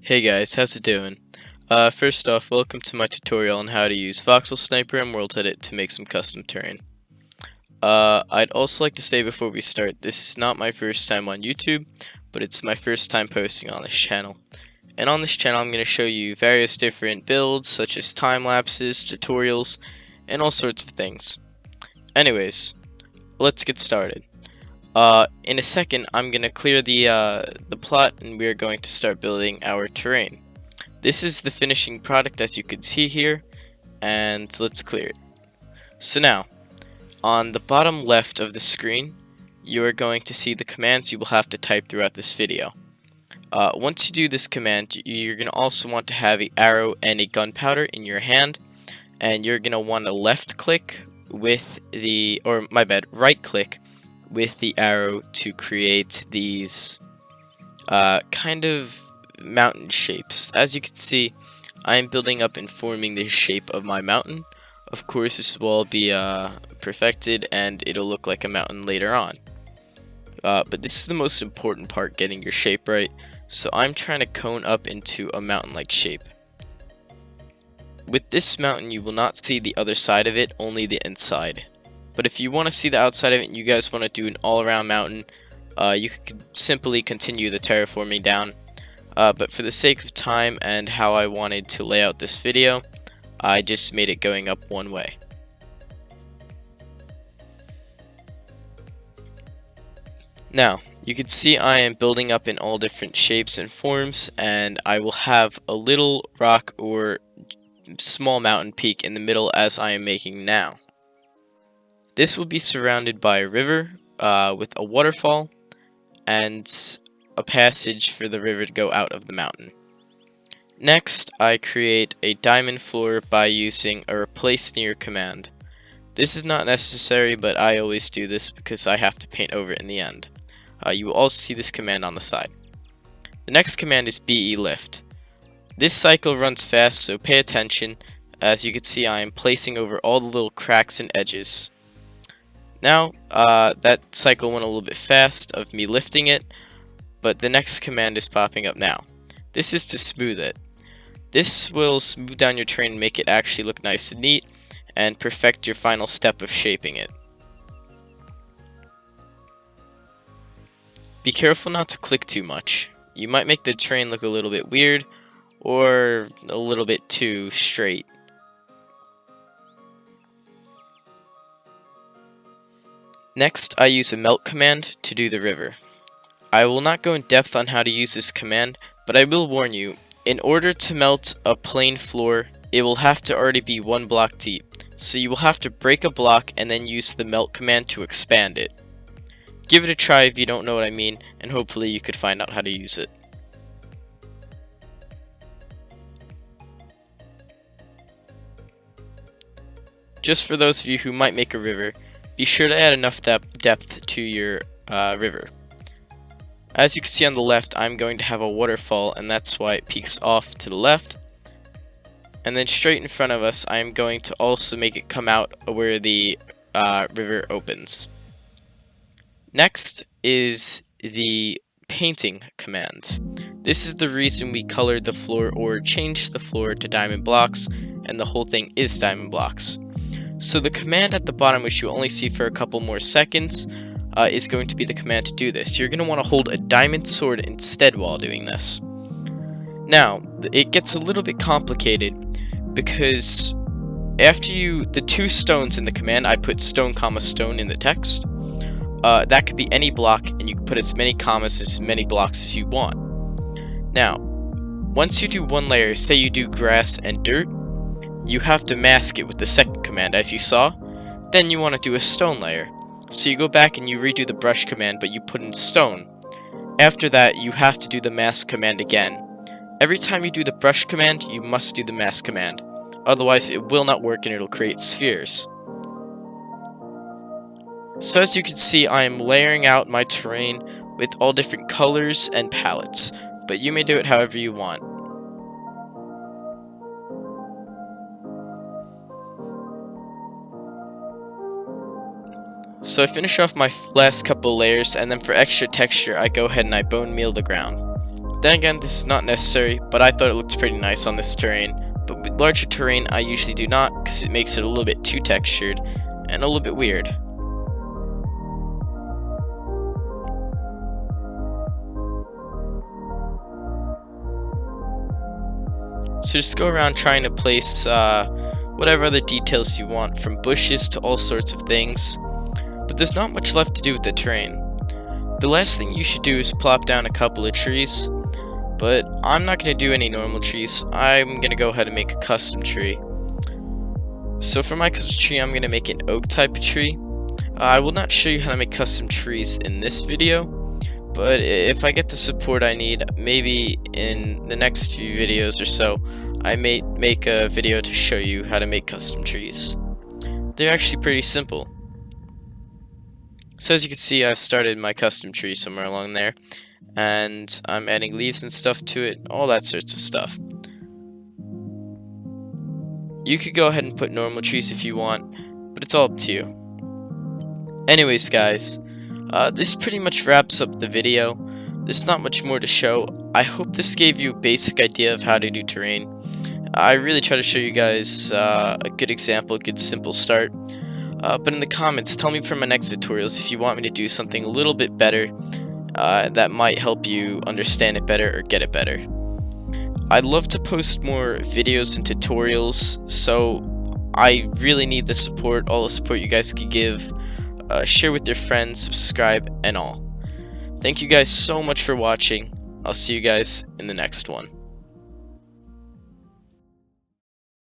Hey guys, how's it doing? First off, welcome to my tutorial on how to use Voxel Sniper and World Edit to make some custom terrain. I'd also like to say before we start, this is not my first time on YouTube, but it's my first time posting on this channel. And on this channel I'm going to show you various different builds, such as time lapses, tutorials, and all sorts of things. Anyways, let's get started. In a second, I'm going to clear the plot and we're going to start building our terrain. This is the finishing product as you can see here, and let's clear it. So now, on the bottom left of the screen, you are going to see the commands you will have to type throughout this video. Once you do this command, you're going to also want to have an arrow and a gunpowder in your hand, and you're going to want to left click with right click with the arrow to create these kind of mountain shapes. As you can see, I am building up and forming the shape of my mountain. Of course, this will all be perfected and it'll look like a mountain later on. But this is the most important part, getting your shape right. So I'm trying to cone up into a mountain-like shape. With this mountain, you will not see the other side of it, only the inside. But if you want to see the outside of it and you guys want to do an all-around mountain, you could simply continue the terraforming down. But for the sake of time and how I wanted to lay out this video, I just made it going up one way. Now, you can see I am building up in all different shapes and forms, and I will have a little rock or small mountain peak in the middle as I am making now. This will be surrounded by a river with a waterfall and a passage for the river to go out of the mountain. Next, I create a diamond floor by using a replace near command. This is not necessary, but I always do this because I have to paint over it in the end. You will also see this command on the side. The next command is BE lift. This cycle runs fast, so pay attention. As you can see, I am placing over all the little cracks and edges. Now, that cycle went a little bit fast of me lifting it, but the next command is popping up now. This is to smooth it. This will smooth down your terrain and make it actually look nice and neat, and perfect your final step of shaping it. Be careful not to click too much. You might make the terrain look a little bit weird, or a little bit too straight. Next, I use a melt command to do the river. I will not go in depth on how to use this command, but I will warn you, in order to melt a plain floor, it will have to already be 1 block deep, so you will have to break a block and then use the melt command to expand it. Give it a try if you don't know what I mean, and hopefully you could find out how to use it. Just for those of you who might make a river, be sure to add enough depth to your river. As you can see on the left, I'm going to have a waterfall, and that's why it peaks off to the left. And then straight in front of us, I'm going to also make it come out where the river opens. Next is the painting command. This is the reason we colored the floor or changed the floor to diamond blocks, and the whole thing is diamond blocks. So the command at the bottom, which you'll only see for a couple more seconds, is going to be the command to do this. You're going to want to hold a diamond sword instead while doing this. Now, it gets a little bit complicated because after the 2 stones in the command, I put stone comma stone in the text. That could be any block, and you can put as many commas as many blocks as you want. Now, once you do 1 layer, say you do grass and dirt, you have to mask it with the second command, as you saw. Then you want to do a stone layer. So you go back and you redo the brush command, but you put in stone. After that, you have to do the mask command again. Every time you do the brush command, you must do the mask command. Otherwise, it will not work and it'll create spheres. So as you can see, I am layering out my terrain with all different colors and palettes, but you may do it however you want. So I finish off my last couple layers, and then for extra texture, I go ahead and I bone meal the ground. Then again, this is not necessary, but I thought it looked pretty nice on this terrain. But with larger terrain, I usually do not, because it makes it a little bit too textured and a little bit weird. So just go around trying to place whatever other details you want, from bushes to all sorts of things. But there's not much left to do with the terrain. The last thing you should do is plop down a couple of trees, but I'm not going to do any normal trees. I'm going to go ahead and make a custom tree. So for my custom tree, I'm going to make an oak type of tree. I will not show you how to make custom trees in this video, but if I get the support I need, maybe in the next few videos or so, I may make a video to show you how to make custom trees. They're actually pretty simple. So as you can see, I've started my custom tree somewhere along there, and I'm adding leaves and stuff to it, all that sorts of stuff. You could go ahead and put normal trees if you want, but it's all up to you. Anyways guys, this pretty much wraps up the video. There's not much more to show. I hope this gave you a basic idea of how to do terrain. I really try to show you guys a good example, a good simple start. But in the comments, tell me for my next tutorials if you want me to do something a little bit better that might help you understand it better or get it better. I'd love to post more videos and tutorials, so I really need the support, all the support you guys could give. Share with your friends, subscribe, and all. Thank you guys so much for watching. I'll see you guys in the next one.